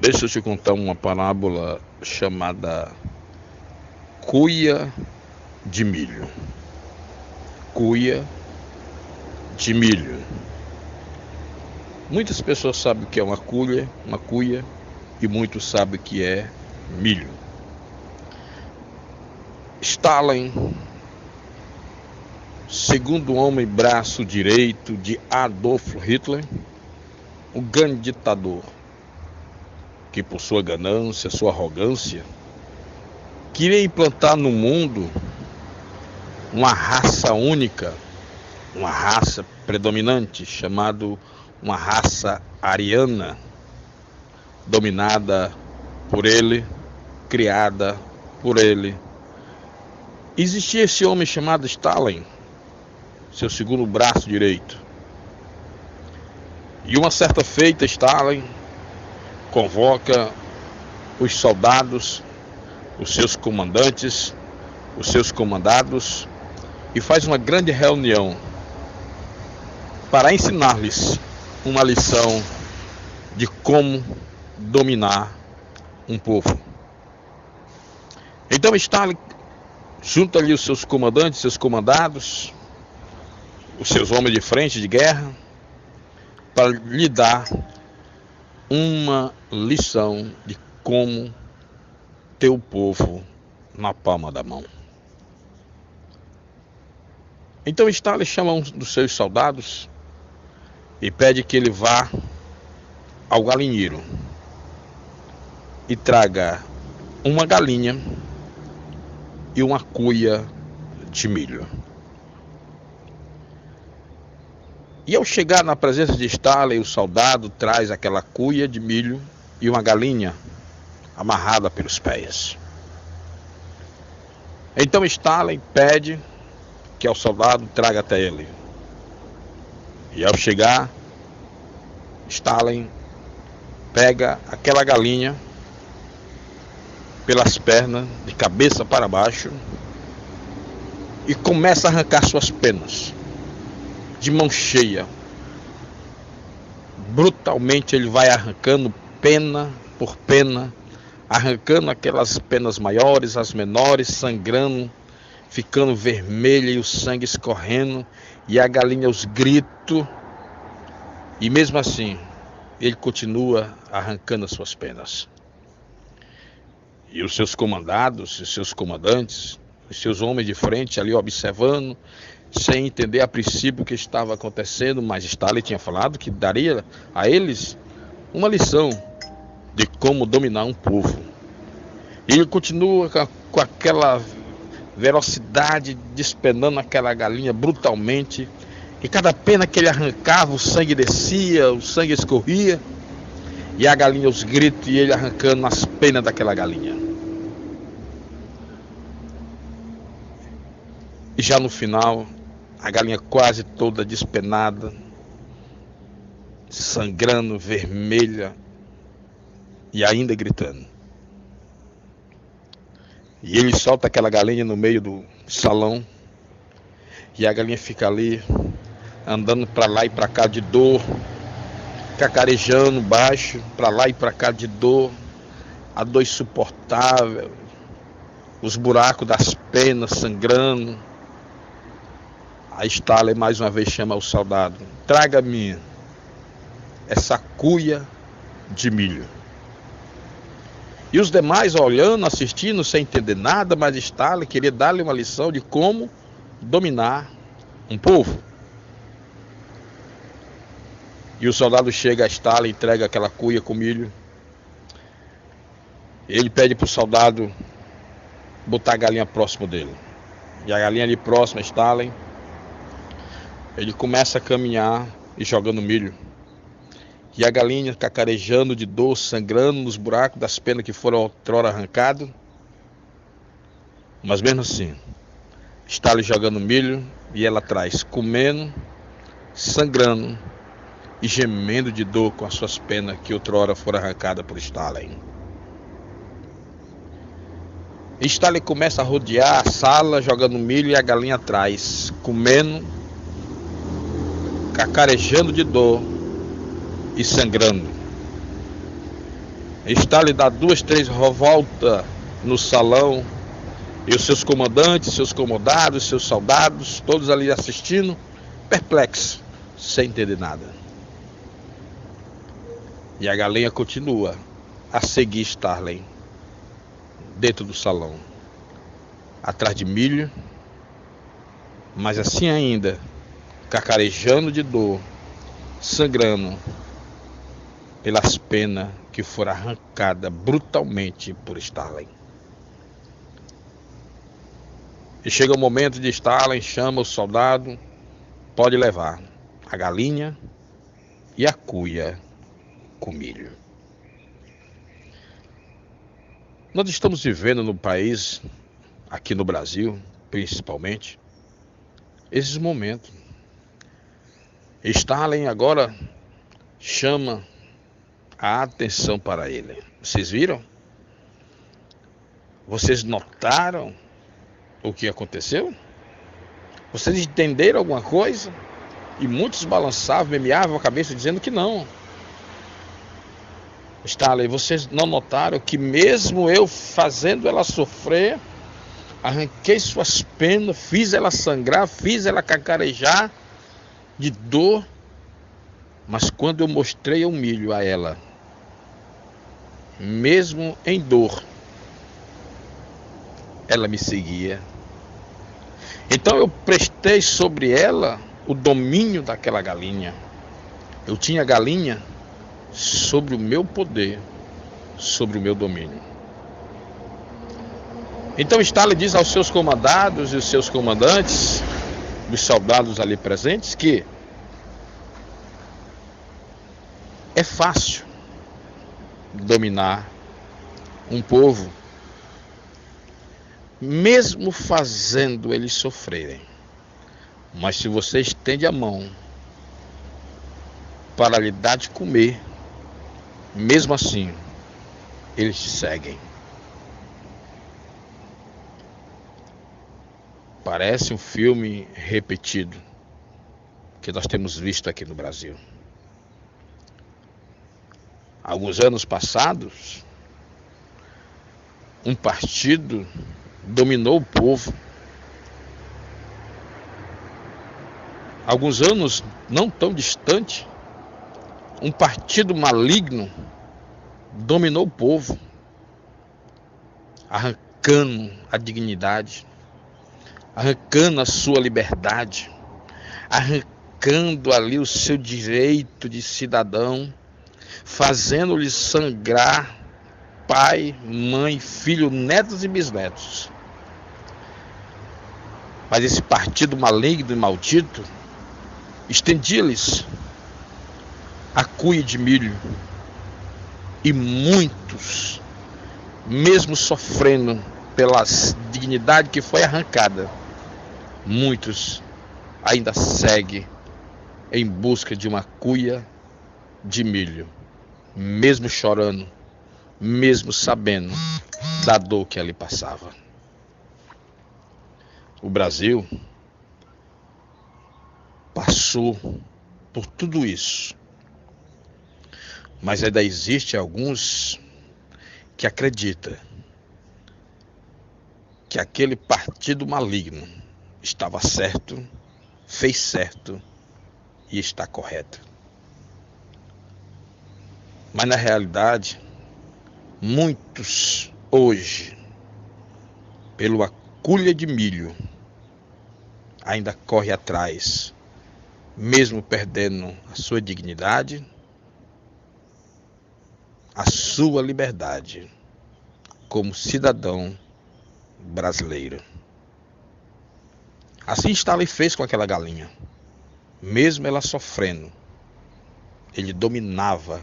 Deixa eu te contar uma parábola chamada cuia de milho. Cuia de milho. Muitas pessoas sabem o que é uma cuia, e muitos sabem o que é milho. Stalin, segundo homem braço direito de Adolf Hitler, o grande ditador, que por sua ganância, sua arrogância, queria implantar no mundo uma raça única, uma raça predominante, chamada uma raça ariana, dominada por ele, criada por ele. Existia esse homem chamado Stalin, seu segundo braço direito. E uma certa feita, Stalin convoca os soldados, os seus comandantes, os seus comandados, e faz uma grande reunião para ensinar-lhes uma lição de como dominar um povo. Então Stalin junta ali os seus comandantes, seus comandados, os seus homens de frente de guerra, para lhe dar uma lição de como ter o povo na palma da mão. Então Stalin chama um dos seus soldados e pede que ele vá ao galinheiro e traga uma galinha e uma cuia de milho. E ao chegar na presença de Stalin, o soldado traz aquela cuia de milho e uma galinha amarrada pelos pés. Então Stalin pede que o soldado traga até ele. E ao chegar, Stalin pega aquela galinha pelas pernas, de cabeça para baixo, e começa a arrancar suas penas. De mão cheia, brutalmente ele vai arrancando pena por pena, arrancando aquelas penas maiores, as menores, sangrando, ficando vermelha e o sangue escorrendo, e a galinha aos gritos, e mesmo assim ele continua arrancando as suas penas. E os seus comandados, os seus comandantes, os seus homens de frente ali observando, sem entender a princípio o que estava acontecendo, mas Stalin tinha falado que daria a eles uma lição de como dominar um povo. E ele continua com aquela velocidade, despenando aquela galinha brutalmente, e cada pena que ele arrancava, o sangue descia, o sangue escorria, e a galinha os gritos, e ele arrancando as penas daquela galinha. E já no final, a galinha quase toda despenada, sangrando, vermelha e ainda gritando. E ele solta aquela galinha no meio do salão, e a galinha fica ali, andando para lá e para cá de dor, cacarejando baixo, para lá e para cá de dor, a dor insuportável, os buracos das penas sangrando. A Stalin mais uma vez chama o soldado: traga-me essa cuia de milho. E os demais olhando, assistindo, sem entender nada, mas Stalin queria dar-lhe uma lição de como dominar um povo. E o soldado chega a Stalin, entrega aquela cuia com milho. Ele pede para o soldado botar a galinha próximo dele. E a galinha ali próxima a Stalin, ele começa a caminhar e jogando milho. E a galinha cacarejando de dor, sangrando nos buracos das penas que foram outrora arrancadas. Mas mesmo assim, Stalin jogando milho e ela atrás, comendo, sangrando e gemendo de dor com as suas penas que outrora foram arrancadas por Stalin. E Stalin começa a rodear a sala, jogando milho, e a galinha atrás, comendo, cacarejando de dor e sangrando. Stalin dá 2, 3 revoltas no salão, e os seus comandantes, seus comodados, seus soldados, todos ali assistindo, perplexos, sem entender nada. E a galinha continua a seguir Stalin dentro do salão, atrás de milho, mas assim ainda, cacarejando de dor, sangrando pelas penas que foram arrancadas brutalmente por Stalin. E chega o momento de Stalin, chama o soldado, pode levar a galinha e a cuia com milho. Nós estamos vivendo no país, aqui no Brasil, principalmente, esses momentos. Stalin agora chama a atenção para ele. Vocês viram? Vocês notaram o que aconteceu? Vocês entenderam alguma coisa? E muitos balançavam, memeavam a cabeça dizendo que não. Stalin, vocês não notaram que mesmo eu fazendo ela sofrer, arranquei suas penas, fiz ela sangrar, fiz ela cacarejar de dor, mas quando eu mostrei o milho a ela, mesmo em dor, ela me seguia. Então eu prestei sobre ela o domínio daquela galinha. Eu tinha a galinha sobre o meu poder, sobre o meu domínio. Então Stalin diz aos seus comandados e os seus comandantes, os soldados ali presentes, que é fácil dominar um povo, mesmo fazendo eles sofrerem. Mas se você estende a mão para lhe dar de comer, mesmo assim, eles te seguem. Parece um filme repetido que nós temos visto aqui no Brasil. Alguns anos passados, um partido dominou o povo. Alguns anos não tão distante, um partido maligno dominou o povo, arrancando a dignidade, arrancando a sua liberdade, arrancando ali o seu direito de cidadão, fazendo-lhe sangrar pai, mãe, filho, netos e bisnetos. Mas esse partido maligno e maldito estendia-lhes a cuia de milho, e muitos, mesmo sofrendo pela dignidade que foi arrancada, muitos ainda seguem em busca de uma cuia de milho, mesmo chorando, mesmo sabendo da dor que ali passava. O Brasil passou por tudo isso, mas ainda existe alguns que acreditam que aquele partido maligno estava certo, fez certo e está correto. Mas na realidade, muitos hoje, pela cuia de milho, ainda correm atrás, mesmo perdendo a sua dignidade, a sua liberdade como cidadão brasileiro. Assim Stalin fez com aquela galinha. Mesmo ela sofrendo, ele dominava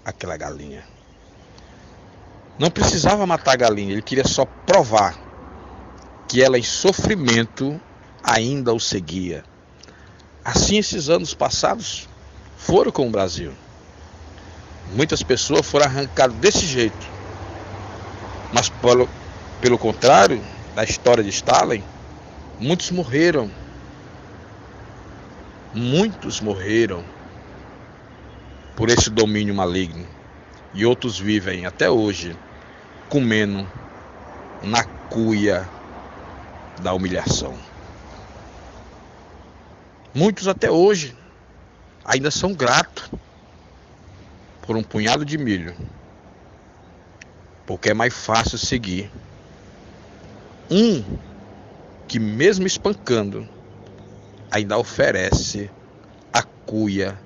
aquela galinha. Não precisava matar a galinha, ele queria só provar que ela em sofrimento ainda o seguia. Assim esses anos passados foram com o Brasil. Muitas pessoas foram arrancadas desse jeito. Mas pelo contrário da história de Stalin, muitos morreram. Muitos morreram por esse domínio maligno. e outros vivem até hoje comendo na cuia da humilhação. Muitos até hoje ainda são gratos por um punhado de milho, porque é mais fácil seguir um que, mesmo espancando, ainda oferece a cuia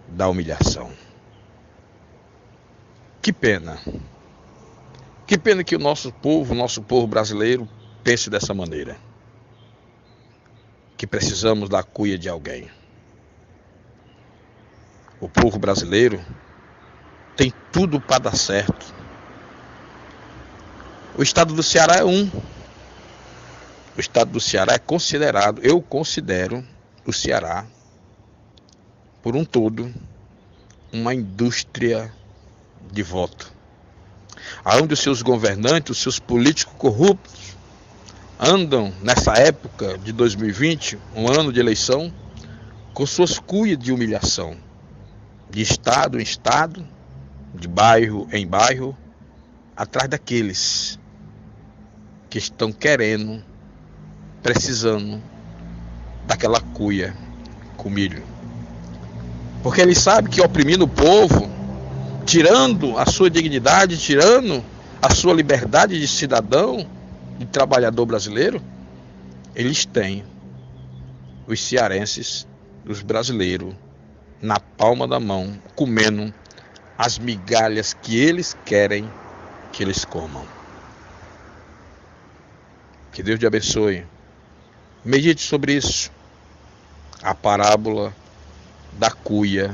da humilhação. Que pena. Que pena que o nosso povo brasileiro, pense dessa maneira. Que precisamos da cuia de alguém. O povo brasileiro tem tudo para dar certo. O estado do Ceará é um. O estado do Ceará é considerado, eu considero o Ceará, por um todo, uma indústria de voto. Onde os seus governantes, os seus políticos corruptos, andam nessa época de 2020, um ano de eleição, com suas cuias de humilhação, de estado em estado, de bairro em bairro, atrás daqueles que estão querendo, precisando daquela cuia com milho. Porque eles sabem que oprimindo o povo, tirando a sua dignidade, tirando a sua liberdade de cidadão, de trabalhador brasileiro, eles têm os cearenses, os brasileiros, na palma da mão, comendo as migalhas que eles querem que eles comam. Que Deus te abençoe. Medite sobre isso. A parábola da cuia